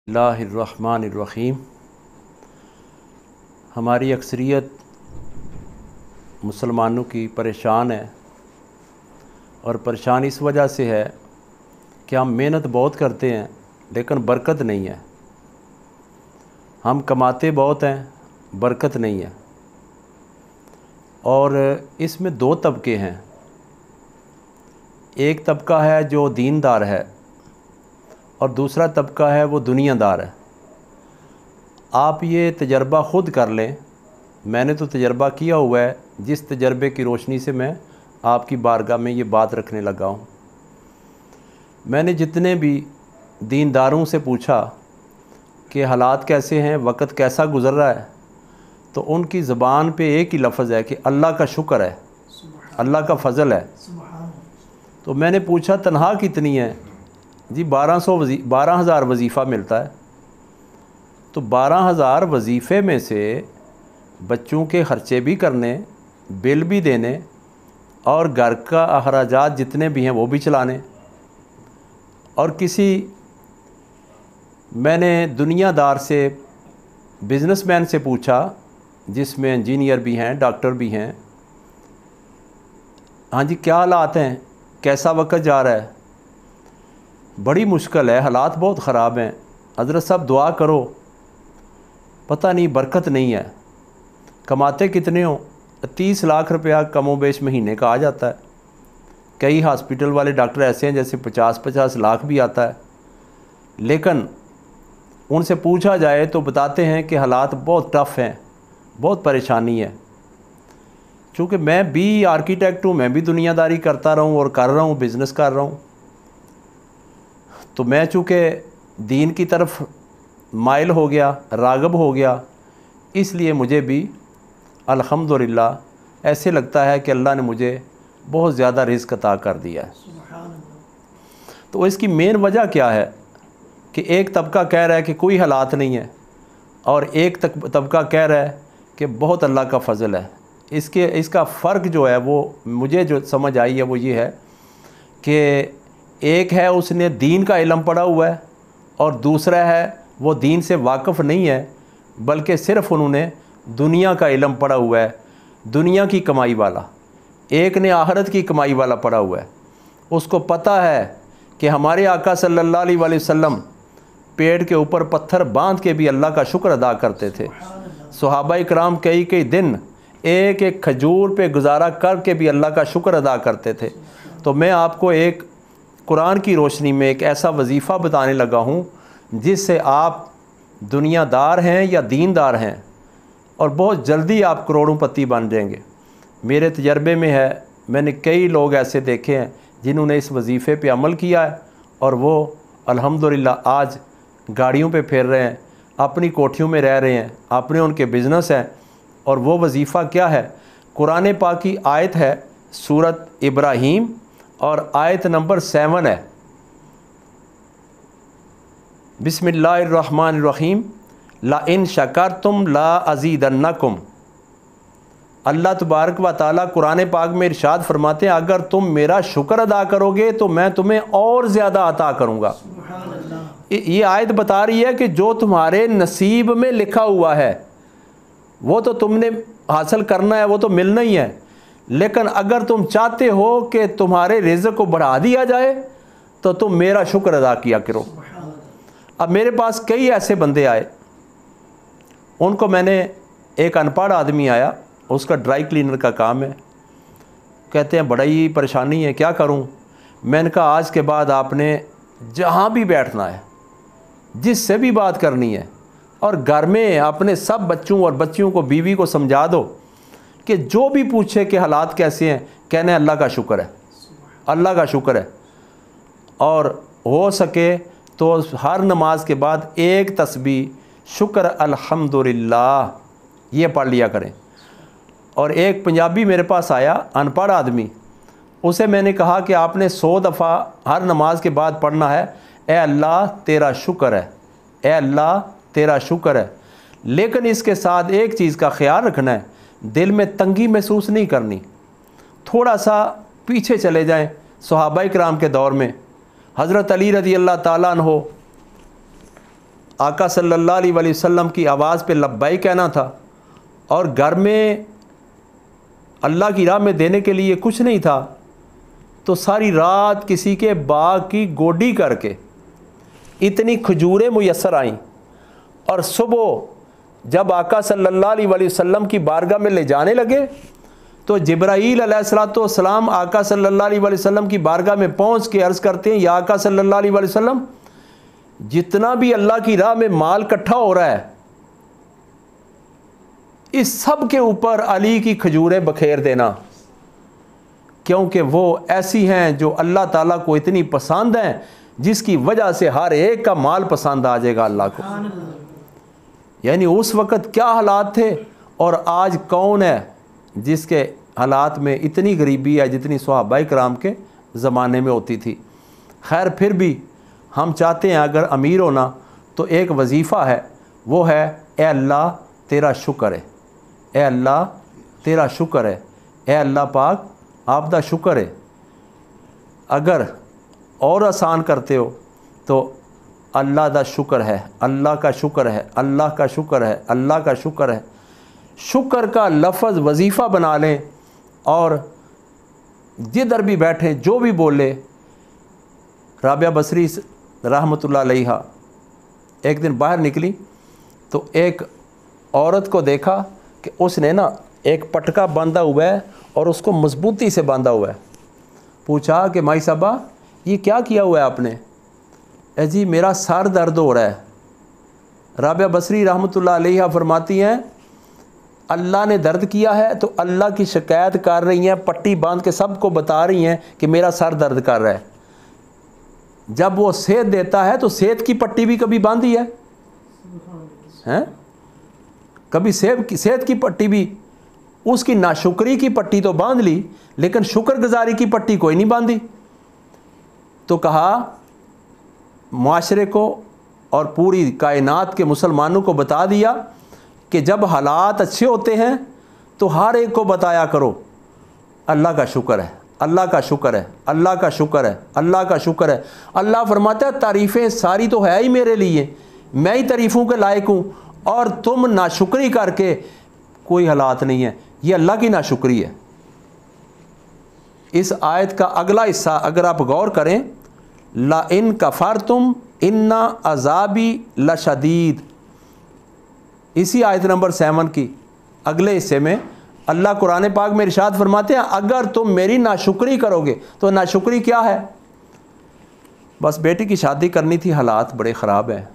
बिस्मिल्लाहिर्रहमानिर्रहीम। हमारी अक्सरियत मुसलमानों की परेशान है, और परेशान इस वजह से है कि हम मेहनत बहुत करते हैं लेकिन बरकत नहीं है। हम कमाते बहुत हैं, बरकत नहीं है। और इसमें दो तबके हैं। एक तबका है जो दीनदार है और दूसरा तबका है वो दुनियादार है। आप ये तजर्बा ख़ुद कर लें, मैंने तो तजर्बा किया हुआ है, जिस तजर्बे की रोशनी से मैं आपकी बारगाह में ये बात रखने लगा हूँ। मैंने जितने भी दीनदारों से पूछा कि हालात कैसे हैं, वक़्त कैसा गुज़र रहा है, तो उनकी ज़बान पे एक ही लफ्ज़ है कि अल्लाह का शुक्र है, अल्लाह का फ़ज़ल है। तो मैंने पूछा तनख़्वाह कितनी है? जी 12,000 वजीफ़ा मिलता है। तो 12,000 वजीफ़े में से बच्चों के ख़र्चे भी करने, बिल भी देने और घर का अखराजात जितने भी हैं वो भी चलाने। और मैंने दुनियादार से, बिज़नेसमैन से पूछा, जिसमें इंजीनियर भी हैं, डॉक्टर भी हैं, हाँ जी क्या हालात हैं, कैसा वक्त जा रहा है? बड़ी मुश्किल है, हालात बहुत ख़राब हैं, हज़रत साहब दुआ करो, पता नहीं बरकत नहीं है। कमाते कितने हो? 30 लाख रुपया कमो बेश महीने का आ जाता है। कई हॉस्पिटल वाले डॉक्टर ऐसे हैं जैसे 50-50 लाख भी आता है। लेकिन उनसे पूछा जाए तो बताते हैं कि हालात बहुत टफ़ हैं, बहुत परेशानी है। चूँकि मैं भी आर्किटेक्ट हूँ, मैं भी दुनियादारी करता रहा हूँ और कर रहा हूँ, बिज़नेस कर रहा हूँ, तो मैं चूँकि दीन की तरफ माइल हो गया, राग़िब हो गया, इसलिए मुझे भी अल्हम्दुलिल्लाह ऐसे लगता है कि अल्लाह ने मुझे बहुत ज़्यादा रिज़्क़ अता कर दिया है। तो इसकी मेन वजह क्या है कि एक तबका कह रहा है कि कोई हालात नहीं है, और एक तबका कह रहा है कि बहुत अल्लाह का फ़ज़ल है। इसका फ़र्क जो है वो मुझे जो समझ आई है वो ये है कि एक है उसने दीन का इल्म पढ़ा हुआ है, और दूसरा है वो दीन से वाकिफ़ नहीं है, बल्कि सिर्फ़ उन्होंने दुनिया का इल्म पढ़ा हुआ है, दुनिया की कमाई वाला। एक ने आखिरत की कमाई वाला पढ़ा हुआ है। उसको पता है कि हमारे आका सल्लल्लाहु अलैहि वसल्लम पेड़ के ऊपर पत्थर बांध के भी अल्लाह का शुक्र अदा करते थे। सहाबाए किराम कई कई दिन एक एक खजूर पे गुजारा करके भी अल्लाह का शुक्र अदा करते थे। तो मैं आपको एक कुरान की रोशनी में एक ऐसा वजीफ़ा बताने लगा हूँ जिससे आप दुनियादार हैं या दीनदार हैं, और बहुत जल्दी आप करोड़पति बन जाएंगे। मेरे तजर्बे में है, मैंने कई लोग ऐसे देखे हैं जिन्होंने इस वजीफ़े पे अमल किया है, और वो अल्हम्दुलिल्लाह आज गाड़ियों पे फिर रहे हैं, अपनी कोठियों में रह रहे हैं, अपने उनके बिज़नेस हैं। और वो वजीफ़ा क्या है? कुरान पाक की आयत है सूरत इब्राहीम, और आयत नंबर 7 है। बिस्मिल्लाहिर्रहमानिर्रहीम। ला इन शकरतुम ला अज़ीदन्नकुम। अल्लाह तबारक व तआला कुरान पाक में इरशाद फरमाते हैं, अगर तुम मेरा शुक्र अदा करोगे तो मैं तुम्हें और ज़्यादा अता करूँगा। ये आयत बता रही है कि जो तुम्हारे नसीब में लिखा हुआ है वो तो तुमने हासिल करना है, वो तो मिलना ही है। लेकिन अगर तुम चाहते हो कि तुम्हारे रिज़्क़ को बढ़ा दिया जाए तो तुम मेरा शुक्र अदा किया करो। अब मेरे पास कई ऐसे बंदे आए, उनको मैंने, एक अनपढ़ आदमी आया, उसका ड्राई क्लीनर का काम है, कहते हैं बड़ा ही परेशानी है, क्या करूं? मैंने कहा आज के बाद आपने जहां भी बैठना है, जिससे भी बात करनी है, और घर में अपने सब बच्चों और बच्चियों को, बीवी को समझा दो कि जो भी पूछे कि हालात कैसे हैं, कहने अल्लाह का शुक्र है, अल्लाह का शुक्र है। और हो सके तो हर नमाज के बाद एक तस्बीह शुक्र अल्हम्दुलिल्लाह ये पढ़ लिया करें। और एक पंजाबी मेरे पास आया, अनपढ़ आदमी, उसे मैंने कहा कि आपने 100 दफ़ा हर नमाज के बाद पढ़ना है, ए अल्लाह तेरा शुक्र है, ए अल्लाह तेरा शुक्र है। लेकिन इसके साथ एक चीज़ का ख्याल रखना है, दिल में तंगी महसूस नहीं करनी। थोड़ा सा पीछे चले जाएं सहाबाए किराम के दौर में, हज़रत अली रज़ी अल्लाह ताला अन्हो आका सल्लल्लाहु अलैहि वसल्लम की आवाज़ पे लब्बैक कहना था और घर में अल्लाह की राह में देने के लिए कुछ नहीं था, तो सारी रात किसी के बाग की गोडी करके इतनी खजूरें मुयस्सर आईं और सुबह जब आका सल्लल्लाहु अलैहि वसल्लम की बारगाह में ले जाने लगे तो जिब्राईल अलैहिस्सलाम आका सल्लल्लाहु अलैहि वसल्लम की बारगाह में पहुंच के अर्ज़ करते हैं, या आका सल्लल्लाहु अलैहि वसल्लम, जितना भी अल्लाह की राह में माल इकट्ठा हो रहा है इस सब के ऊपर अली की खजूरें बखेर देना, क्योंकि वो ऐसी हैं जो अल्लाह ताला को इतनी पसंद हैं जिसकी वजह से हर एक का माल पसंद आ जाएगा अल्लाह को। यानी उस वक़्त क्या हालात थे और आज कौन है जिसके हालात में इतनी गरीबी है जितनी सहाबाए किराम के ज़माने में होती थी। खैर फिर भी हम चाहते हैं अगर अमीर होना तो एक वजीफ़ा है, वो है ए अल्लाह तेरा शुक्र है, ए अल्लाह तेरा शुक्र है, ए अल्लाह पाक आपदा शुक्र है। अगर और आसान करते हो तो अल्लाह दा शुक्र है, अल्लाह का शुक्र है, अल्लाह का शुक्र है, अल्लाह का शुक्र है। शुक्र का लफ्ज़ वजीफ़ा बना लें और जिधर भी बैठे जो भी बोले। राबिया बसरी रहमतुल्लाह अलैहा एक दिन बाहर निकली तो एक औरत को देखा कि उसने ना एक पटका बांधा हुआ है और उसको मजबूती से बांधा हुआ है। पूछा कि माई साहबा ये क्या किया हुआ है आपने? जी मेरा सर दर्द हो रहा है। राबिया बसरी रहमतुल्लाह अलैहा फरमाती हैं अल्लाह ने दर्द किया है तो अल्लाह की शिकायत कर रही हैं, पट्टी बांध के सबको बता रही हैं कि मेरा सर दर्द कर रहा है। जब वो सेहत देता है तो सेहत की पट्टी भी कभी बांधी है? कभी सेहत की पट्टी भी, उसकी नाशुक्री की पट्टी तो बांध ली लेकिन शुक्रगुजारी की पट्टी कोई नहीं बांधी। तो कहा माशरे को और पूरी कायनात के मुसलमानों को बता दिया कि जब हालात अच्छे होते हैं तो हर एक को बताया करो अल्लाह का शुक्र है, अल्लाह का शुक्र है, अल्लाह का शुक्र है, अल्लाह का शुक्र है। अल्लाह फरमाता है तारीफ़ें सारी तो है ही मेरे लिए, मैं ही तारीफ़ों के लायक हूँ और तुम नाशुक्री करके कोई हालात नहीं है, ये अल्लाह की नाशुक्री है। इस आयत का अगला हिस्सा अगर आप गौर करें, ला इन कफरतुम इन्ना अज़ाबी लशदीद, इसी आयत नंबर 7 की अगले हिस्से में अल्लाह कुरान पाक में इरशाद फरमाते हैं अगर तुम मेरी नाशुक्री करोगे तो नाशुक्री क्या है? बस बेटी की शादी करनी थी, हालात बड़े ख़राब हैं।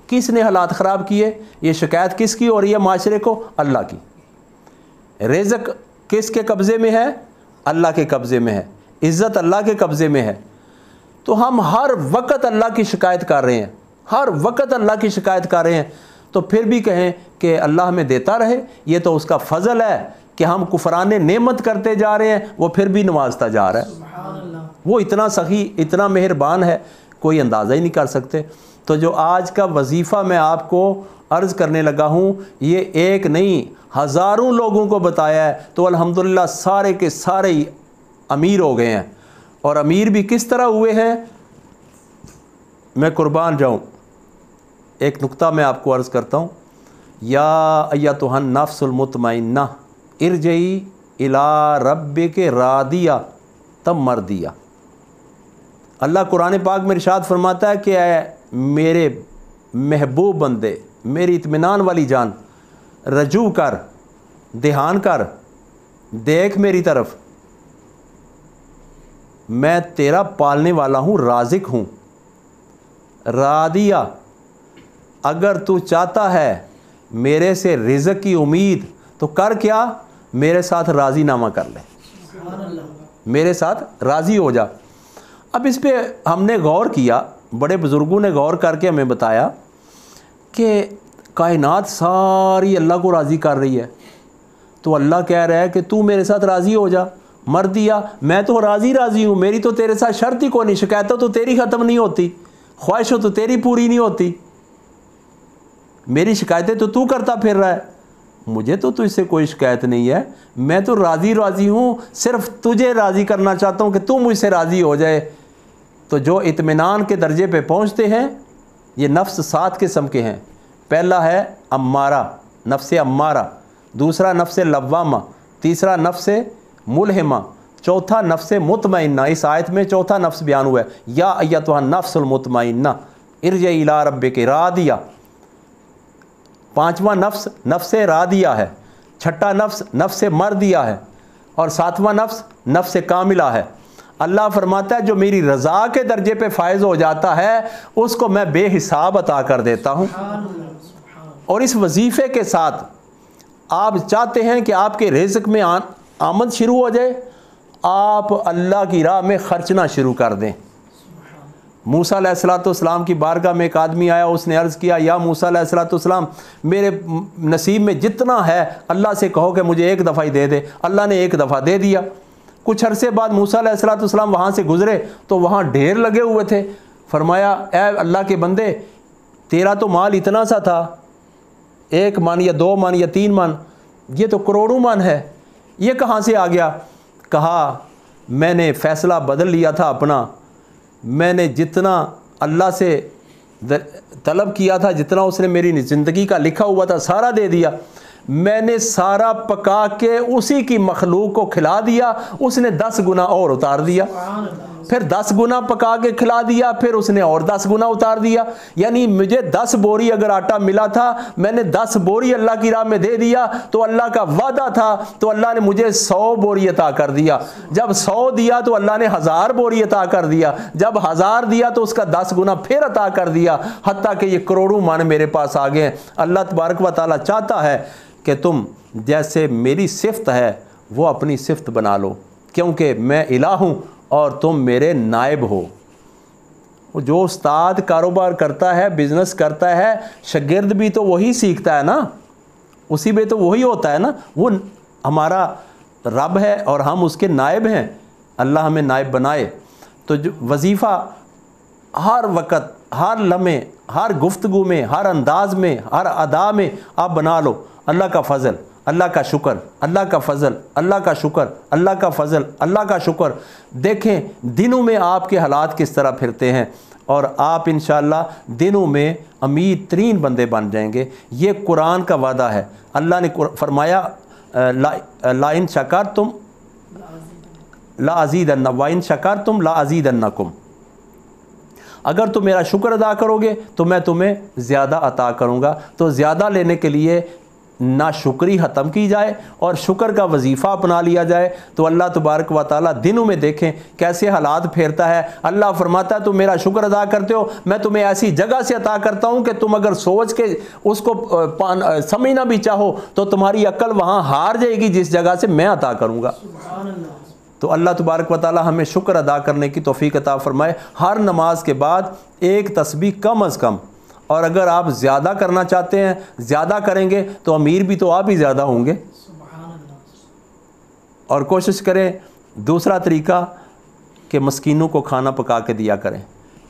किसने हालात ख़राब किए? ये शिकायत किसकी हो रही है माशरे को? अल्लाह की। रिज़्क़ किसके कब्ज़े में है? अल्लाह के कब्ज़े में है। इज़्ज़त अल्लाह के कब्ज़े में है। तो हम हर वक्त अल्लाह की शिकायत कर रहे हैं, हर वक्त अल्लाह की शिकायत कर रहे हैं, तो फिर भी कहें कि अल्लाह हमें देता रहे, ये तो उसका फ़ज़ल है कि हम कुफरान नेमत करते जा रहे हैं, वो फिर भी नवाजता जा रहा है। वो इतना सखी, इतना मेहरबान है, कोई अंदाज़ा ही नहीं कर सकते। तो जो आज का वजीफ़ा मैं आपको अर्ज़ करने लगा हूँ, ये एक नहीं हज़ारों लोगों को बताया है, तो अल्हम्दुलिल्लाह सारे के सारे ही अमीर हो गए हैं। और अमीर भी किस तरह हुए हैं, मैं कुर्बान जाऊँ। एक नुक्ता मैं आपको अर्ज़ करता हूँ, या अय्यतुहन नफ्सुल मुतमइन्ना इरजई इला रब्बिके रादिया तब मर्दिया। अल्लाह कुरान पाक में इरशाद फरमाता है कि मेरे महबूब बंदे, मेरी इत्मीनान वाली जान, रजू कर, ध्यान कर, देख मेरी तरफ, मैं तेरा पालने वाला हूँ, राज़िक हूँ। रादिया, अगर तू चाहता है मेरे से रिज़्क़ की उम्मीद तो कर क्या, मेरे साथ राज़ी नामा कर ले, मेरे साथ राज़ी हो जा। अब इस पे हमने गौर किया, बड़े बुज़ुर्गों ने गौर करके हमें बताया कि कायनात सारी अल्लाह को राज़ी कर रही है, तो अल्लाह कह रहा है कि तू मेरे साथ राज़ी हो जा। मर दिया, मैं तो राज़ी हूँ, मेरी तो तेरे साथ शर्त ही कोई नहीं, शिकायतों तो तेरी ख़त्म नहीं होती, ख्वाहिशों तो तेरी पूरी नहीं होती, मेरी शिकायतें तो तू करता फिर रहा है, मुझे तो तुझसे कोई शिकायत नहीं है, मैं तो राज़ी हूँ, सिर्फ तुझे राज़ी करना चाहता हूँ कि तू मुझसे राज़ी हो जाए। तो जो इत्मीनान के दर्जे पे पहुँचते हैं, ये नफ्स 7 किस्म के हैं। पहला है अम्मारा, नफ्स अम्मारा, दूसरा नफ्स लव्वामा, तीसरा नफ्स मुलहिमा, चौथा नफ्स मुतमइन्ना। इस आयत में चौथा नफ्स बयान हुआ है, या अय्यतुहा नफ्सुल मुतमइन्ना इरजी इला रब्बिकी रादिया। पांचवा नफ्स नफ्स रादिया है, छठा नफ्स नफ्स मर्दिया है, और सातवां नफ्स नफ्स कामिला है। अल्लाह फरमाता है जो मेरी रज़ा के दर्जे पे फायज हो जाता है उसको मैं बेहिसाब अता कर देता हूँ। और इस वजीफ़े के साथ आप चाहते हैं कि आपके रिज़्क में आमद शुरू हो जाए, आप अल्लाह की राह में खर्चना शुरू कर दें। मूसा अलैहिस्सलाम की बारगाह में एक आदमी आया, उसने अर्ज़ किया, या मूसा अलैहिस्सलाम मेरे नसीब में जितना है अल्लाह से कहो कि मुझे एक दफ़ा ही दे दे। अल्लाह ने एक दफ़ा दे दिया। कुछ अरसे बाद मूसा अलैहिस्सलाम वहाँ से गुज़रे तो वहाँ ढेर लगे हुए थे। फरमाया, ए अल्लाह के बंदे, तेरा तो माल इतना सा था, 1 मन या 2 मन या 3 मन, ये तो करोड़ों मन है, ये कहाँ से आ गया? कहा, मैंने फ़ैसला बदल लिया था अपना, मैंने जितना अल्लाह से तलब किया था, जितना उसने मेरी ज़िंदगी का लिखा हुआ था सारा दे दिया। मैंने सारा पका के उसी की मखलूक को खिला दिया, उसने 10 गुना और उतार दिया। फिर 10 गुना पका के खिला दिया, फिर उसने और 10 गुना उतार दिया। यानी मुझे 10 बोरी अगर आटा मिला था, मैंने 10 बोरी अल्लाह की राह में दे दिया, तो अल्लाह का वादा था तो अल्लाह ने मुझे 100 बोरी अता कर दिया। जब 100 दिया तो अल्लाह ने 1000 बोरी अता कर दिया। जब 1000 दिया तो उसका 10 गुना फिर अता कर दिया, हत्ता कि ये करोड़ों मन मेरे पास आ गए। अल्लाह तबारक व तआला चाहता है कि तुम जैसे मेरी सिफ्त है वो अपनी सिफ्त बना लो, क्योंकि मैं इलाह हूँ और तुम मेरे नायब हो। जो उस्ताद कारोबार करता है, बिज़नेस करता है, शागिर्द भी तो वही सीखता है ना, उसी में तो वही होता है ना। वो हमारा रब है और हम उसके नायब हैं। अल्लाह हमें नायब बनाए। तो जो वजीफ़ा हर वक़्त, हर लम्हे, हर गुफ्तगू में, हर अंदाज में, हर अदा में आप बना लो, अल्लाह का फ़ज़ल, अल्लाह का शुक्र, अल्लाह का फ़ज़ल, अल्लाह का शुक्र, अल्लाह का फ़ज़ल, अल्लाह का शुक्र। देखें दिनों में आपके हालात किस तरह फिरते हैं, और आप इंशाअल्लाह दिनों में अमीर तरीन बंदे बन जाएंगे। ये कुरान का वादा है। अल्लाह ने फरमाया, ला इन शकरतुम ला अज़ीदन्ना व इन शकरतुम ला अज़ीदन्नकुम। अगर तुम मेरा शुक्र अदा करोगे तो मैं तुम्हें ज़्यादा अता करूँगा। तो ज़्यादा लेने के लिए ना शुक्री ख़त्म की जाए और शुक्र का वजीफ़ा अपना लिया जाए। तो अल्लाह तबारक व तआला दिनों में देखें कैसे हालात फेरता है। अल्लाह फरमाता है तुम मेरा शुक्र अदा करते हो, मैं तुम्हें ऐसी जगह से अता करता हूँ कि तुम अगर सोच के उसको समझना भी चाहो तो तुम्हारी अक्ल वहाँ हार जाएगी जिस जगह से मैं अता करूँगा। तो अल्लाह तबारक व तआला हमें शुक्र अदा करने की तौफीक अता फरमाए। हर नमाज के बाद एक तस्बीह कम अज़ कम, और अगर आप ज़्यादा करना चाहते हैं, ज़्यादा करेंगे तो अमीर भी तो आप ही ज़्यादा होंगे। और कोशिश करें दूसरा तरीका कि मस्कीनों को खाना पका के दिया करें,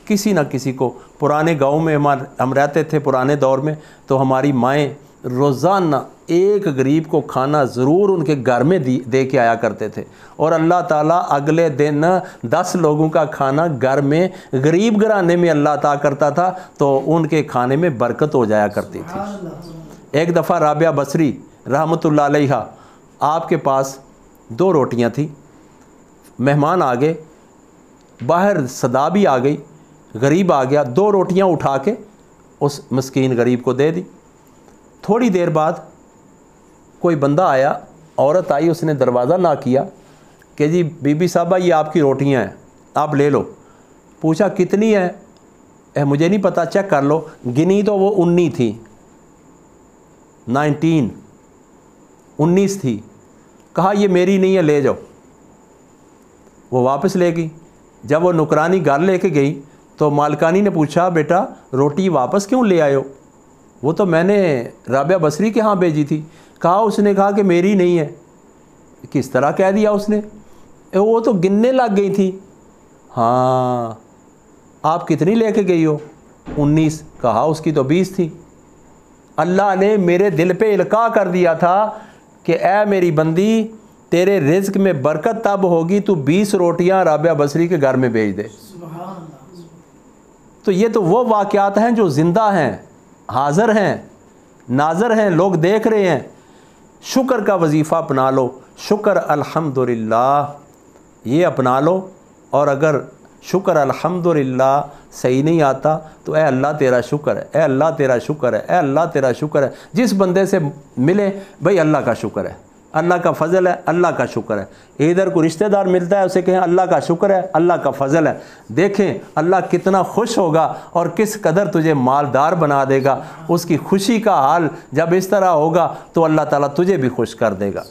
किसी ना किसी को। पुराने गांव में हम रहते थे पुराने दौर में, तो हमारी माएँ रोज़ाना एक गरीब को खाना ज़रूर उनके घर में दे के आया करते थे, और अल्लाह ताला अगले दिन 10 लोगों का खाना घर में गरीब घराने में अल्लाह अता करता था, तो उनके खाने में बरकत हो जाया करती थी। एक दफ़ा राबिया बसरी रहमतुल्लाह अलैहा आपके पास 2 रोटियां थी, मेहमान आ गए, बाहर सदा भी आ गई, गरीब आ गया, 2 रोटियां उठा के उस मस्कीन गरीब को दे दी। थोड़ी देर बाद कोई बंदा आया, औरत आई, उसने दरवाज़ा ना किया कि जी बीबी साहबा ये आपकी रोटियां हैं, आप ले लो। पूछा कितनी है? मुझे नहीं पता, चेक कर लो। गिनी तो वो 19 थी, 19 थी। कहा ये मेरी नहीं है, ले जाओ। वो वापस ले गई। जब वो नुकरानी घर लेके गई तो मालकानी ने पूछा बेटा रोटी वापस क्यों ले आयो? वो तो मैंने राबिया बसरी के यहाँ भेजी थी। उसने कहा कि मेरी नहीं है। किस तरह कह दिया उसने? वो तो गिनने लग गई थी। हाँ, आप कितनी लेके गई हो? 19। कहा उसकी तो 20 थी। अल्लाह ने मेरे दिल पे इल्का कर दिया था कि ऐ मेरी बंदी, तेरे रिज़्क में बरकत तब होगी तू 20 रोटियां राबिया बसरी के घर में भेज दे। तो ये तो वो वाक़यात हैं जो ज़िंदा हैं, हाज़िर हैं, नाज़र हैं, लोग देख रहे हैं। शुक्र का वजीफ़ा अपना लो, शुक्र अल्हम्दुलिल्लाह ये अपना लो। और अगर शुक्र अल्हम्दुलिल्लाह सही नहीं आता तो ए अल्लाह तेरा शुक्र है, ए अल्लाह तेरा शुक्र है, ए अल्लाह तेरा शुक्र है। जिस बंदे से मिले भाई अल्लाह का शुक्र है, अल्लाह का फ़ज़ल है, अल्लाह का शुक्र है। इधर कोई रिश्तेदार मिलता है उसे कहें अल्लाह का शुक्र है, अल्लाह का फ़ज़ल है। देखें अल्लाह कितना खुश होगा और किस कदर तुझे मालदार बना देगा। उसकी खुशी का हाल जब इस तरह होगा तो अल्लाह ताला तुझे भी खुश कर देगा।